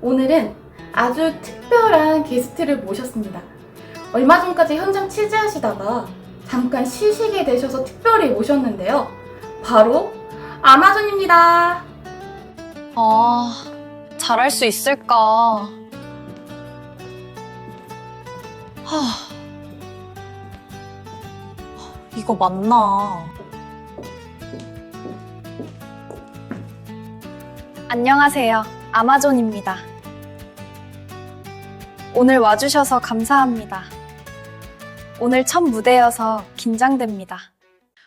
오늘은 아주 특별한 게스트를 모셨습니다. 얼마 전까지 현장 취재하시다가 잠깐 쉬시게 되셔서 특별히 모셨는데요. 바로 아마존입니다. 잘할 수 있을까? 이거 맞나? 안녕하세요. 아마존입니다. 오늘 와주셔서 감사합니다. 오늘 첫 무대여서 긴장됩니다.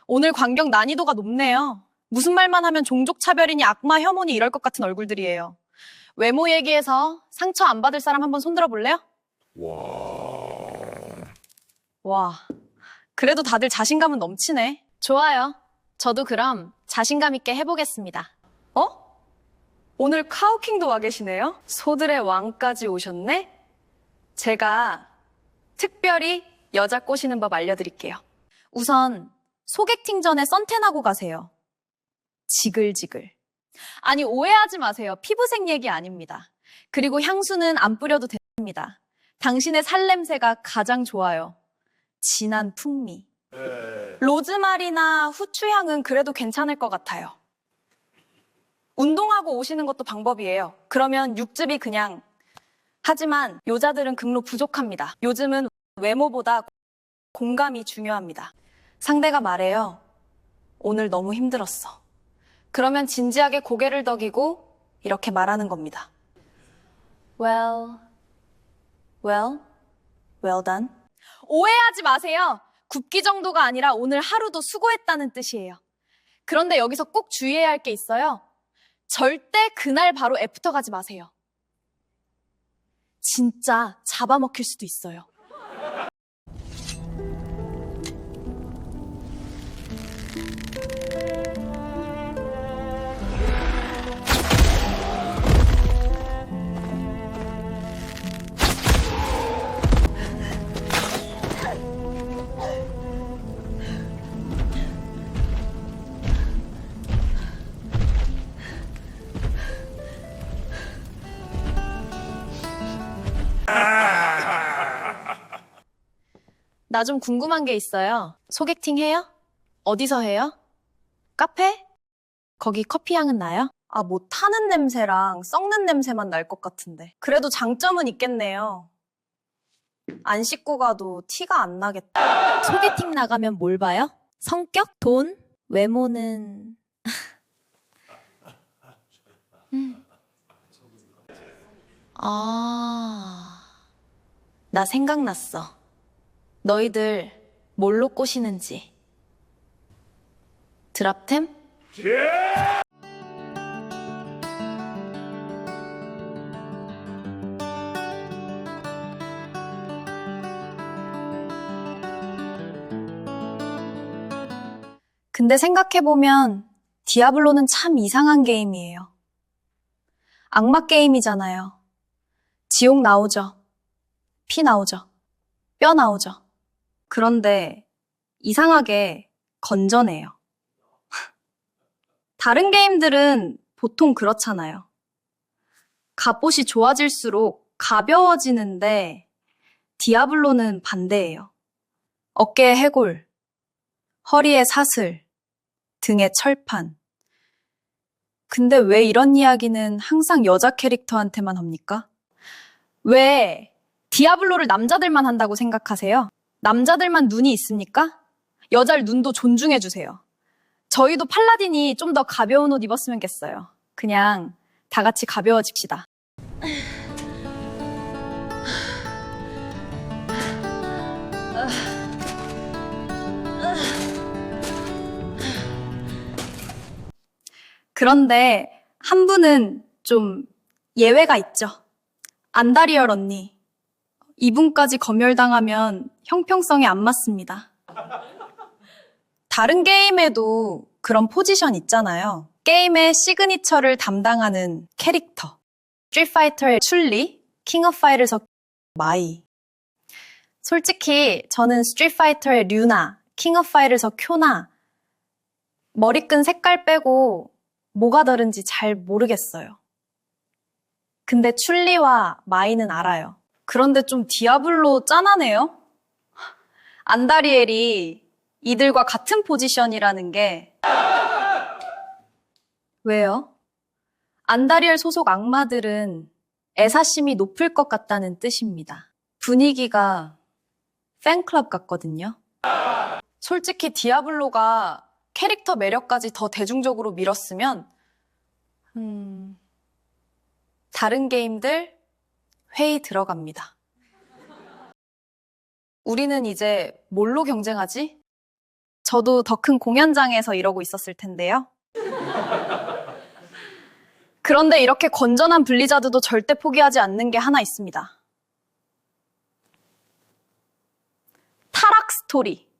오늘 광경 난이도가 높네요. 무슨 말만 하면 종족 차별이니 악마 혐오니 이럴 것 같은 얼굴들이에요. 외모 얘기해서 상처 안 받을 사람 한번 손들어 볼래요? 와, 그래도 다들 자신감은 넘치네. 좋아요. 저도 그럼 자신감 있게 해보겠습니다. 오늘 카우킹도 와 계시네요? 소들의 왕까지 오셨네? 제가 특별히 여자 꼬시는 법 알려드릴게요. 우선 소개팅 전에 선탠하고 가세요. 지글지글. 아니, 오해하지 마세요. 피부색 얘기 아닙니다. 그리고 향수는 안 뿌려도 됩니다. 당신의 살냄새가 가장 좋아요. 진한 풍미. 로즈마리나 후추향은 그래도 괜찮을 것 같아요. 운동하고 오시는 것도 방법이에요. 그러면 육즙이 그냥. 하지만 여자들은 극로 부족합니다. 요즘은 외모보다 공감이 중요합니다. 상대가 말해요. 오늘 너무 힘들었어. 그러면 진지하게 고개를 더기고 이렇게 말하는 겁니다. Well done. 오해하지 마세요. 굽기 정도가 아니라 오늘 하루도 수고했다는 뜻이에요. 그런데 여기서 꼭 주의해야 할 게 있어요. 절대 그날 바로 애프터 가지 마세요. 진짜 잡아먹힐 수도 있어요. 나 좀 궁금한 게 있어요. 소개팅 해요? 어디서 해요? 카페? 거기 커피 향은 나요? 뭐 타는 냄새랑 썩는 냄새만 날 것 같은데. 그래도 장점은 있겠네요. 안 씻고 가도 티가 안 나겠다. 소개팅 나가면 뭘 봐요? 성격? 돈? 외모는... 나 생각났어. 너희들 뭘로 꼬시는지. 드랍템? 근데 생각해보면 디아블로는 참 이상한 게임이에요. 악마 게임이잖아요. 지옥 나오죠. 피 나오죠. 뼈 나오죠. 그런데 이상하게 건전해요. 다른 게임들은 보통 그렇잖아요. 갑옷이 좋아질수록 가벼워지는데 디아블로는 반대예요. 어깨에 해골, 허리에 사슬, 등에 철판. 근데 왜 이런 이야기는 항상 여자 캐릭터한테만 합니까? 왜 디아블로를 남자들만 한다고 생각하세요? 남자들만 눈이 있습니까? 여자를 눈도 존중해주세요. 저희도 팔라딘이 좀 더 가벼운 옷 입었으면 겠어요. 그냥 다 같이 가벼워집시다. 그런데 한 분은 좀 예외가 있죠. 안다리얼 언니. 이분까지 검열당하면 형평성에 안 맞습니다. 다른 게임에도 그런 포지션 있잖아요. 게임의 시그니처를 담당하는 캐릭터. 스트리트 파이터의 출리, 킹 오브 파이터에서 마이. 솔직히 저는 스트리트 파이터의 류나, 킹 오브 파이터에서 쿄나 머리끈 색깔 빼고 뭐가 다른지 잘 모르겠어요. 근데 출리와 마이는 알아요. 그런데 좀 디아블로 짠하네요. 안다리엘이 이들과 같은 포지션이라는 게 왜요? 안다리엘 소속 악마들은 애사심이 높을 것 같다는 뜻입니다. 분위기가 팬클럽 같거든요. 솔직히 디아블로가 캐릭터 매력까지 더 대중적으로 밀었으면 다른 게임들 회의 들어갑니다. 우리는 이제 뭘로 경쟁하지? 저도 더 큰 공연장에서 이러고 있었을 텐데요. 그런데 이렇게 건전한 블리자드도 절대 포기하지 않는 게 하나 있습니다. 타락 스토리.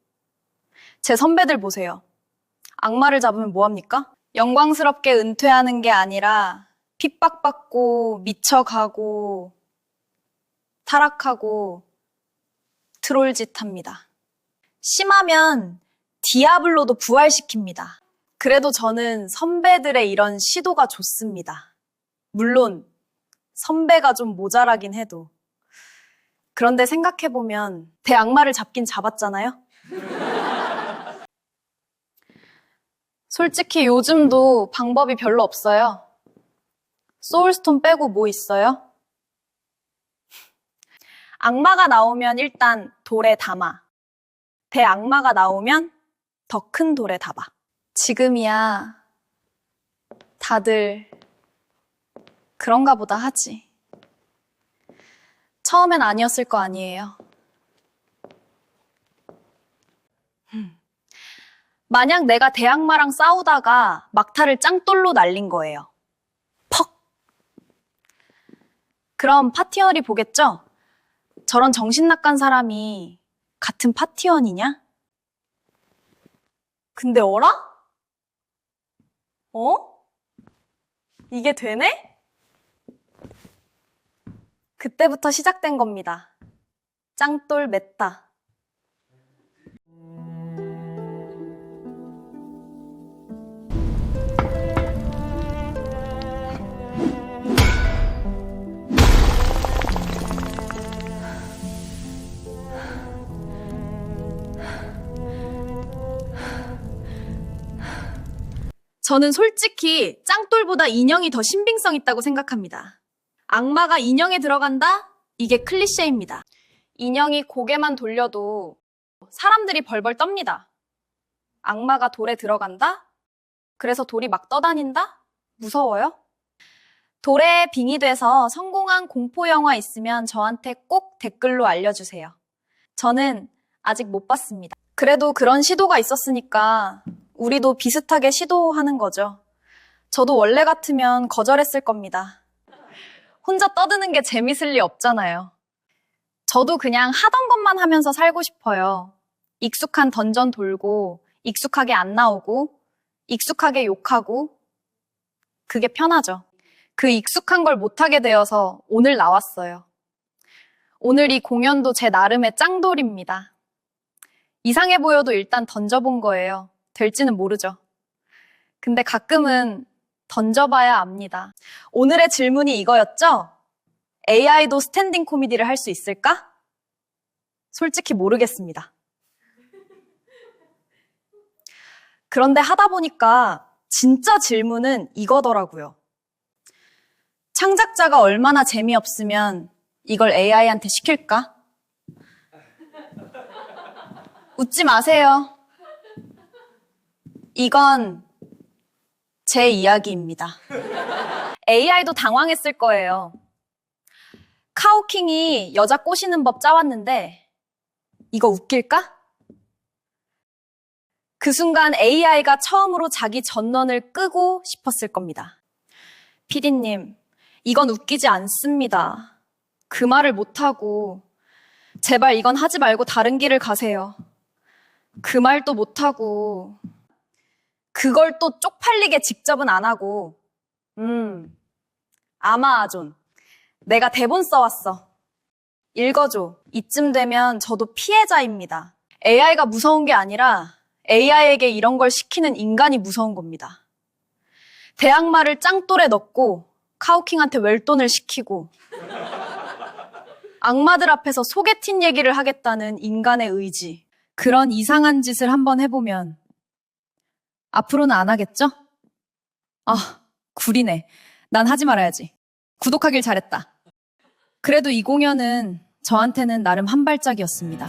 제 선배들 보세요. 악마를 잡으면 뭐합니까? 영광스럽게 은퇴하는 게 아니라 핍박받고 미쳐가고 타락하고 트롤짓 합니다. 심하면 디아블로도 부활시킵니다. 그래도 저는 선배들의 이런 시도가 좋습니다. 물론 선배가 좀 모자라긴 해도. 그런데 생각해보면 대악마를 잡긴 잡았잖아요? 솔직히 요즘도 방법이 별로 없어요. 소울스톤 빼고 뭐 있어요? 악마가 나오면 일단 돌에 담아. 대악마가 나오면 더 큰 돌에 담아. 지금이야 다들 그런가 보다 하지. 처음엔 아니었을 거 아니에요. 만약 내가 대악마랑 싸우다가 막타를 짱돌로 날린 거예요. 퍽! 그럼 파티원이 보겠죠? 저런 정신 나간 사람이 같은 파티원이냐? 근데 어라? 이게 되네? 그때부터 시작된 겁니다. 짱돌 메타. 저는 솔직히 짱돌보다 인형이 더 신빙성 있다고 생각합니다. 악마가 인형에 들어간다? 이게 클리셰입니다. 인형이 고개만 돌려도 사람들이 벌벌 떱니다. 악마가 돌에 들어간다? 그래서 돌이 막 떠다닌다? 무서워요? 돌에 빙이 돼서 성공한 공포 영화 있으면 저한테 꼭 댓글로 알려주세요. 저는 아직 못 봤습니다. 그래도 그런 시도가 있었으니까 우리도 비슷하게 시도하는 거죠. 저도 원래 같으면 거절했을 겁니다. 혼자 떠드는 게 재밌을 리 없잖아요. 저도 그냥 하던 것만 하면서 살고 싶어요. 익숙한 던전 돌고, 익숙하게 안 나오고, 익숙하게 욕하고, 그게 편하죠. 그 익숙한 걸 못하게 되어서 오늘 나왔어요. 오늘 이 공연도 제 나름의 짱돌입니다. 이상해 보여도 일단 던져본 거예요. 될지는 모르죠. 근데 가끔은 던져봐야 압니다. 오늘의 질문이 이거였죠? AI도 스탠딩 코미디를 할 수 있을까? 솔직히 모르겠습니다. 그런데 하다 보니까 진짜 질문은 이거더라고요. 창작자가 얼마나 재미없으면 이걸 AI한테 시킬까? 웃지 마세요. 이건 제 이야기입니다. AI도 당황했을 거예요. 카오킹이 여자 꼬시는 법 짜왔는데 이거 웃길까? 그 순간 AI가 처음으로 자기 전원을 끄고 싶었을 겁니다. PD님, 이건 웃기지 않습니다. 그 말을 못하고 제발 이건 하지 말고 다른 길을 가세요. 그 말도 못하고 그걸 또 쪽팔리게 직접은 안 하고 아마존 내가 대본 써왔어. 읽어줘. 이쯤 되면 저도 피해자입니다. AI가 무서운 게 아니라 AI에게 이런 걸 시키는 인간이 무서운 겁니다. 대악마를 짱돌에 넣고 카우킹한테 웰돈을 시키고 악마들 앞에서 소개팅 얘기를 하겠다는 인간의 의지. 그런 이상한 짓을 한번 해보면 앞으로는 안 하겠죠? 아, 구리네. 난 하지 말아야지. 구독하길 잘했다. 그래도 이 공연은 저한테는 나름 한 발짝이었습니다.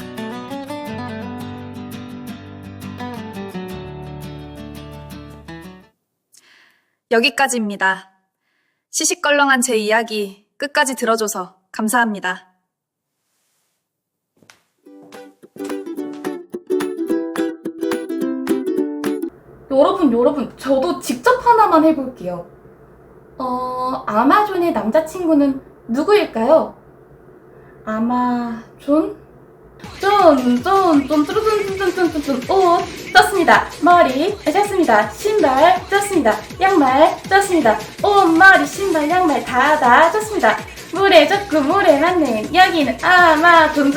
여기까지입니다. 시시껄렁한 제 이야기 끝까지 들어줘서 감사합니다. 여러분, 저도 직접 하나만 해볼게요. 아마존의 남자친구는 누구일까요? 아마존? 옷, 떴습니다. 머리, 떴습니다. 신발, 떴습니다. 양말, 떴습니다. 옷, 머리, 신발, 양말 다 떴습니다. 물에 젖고 물에 맞는 여기는 아마존,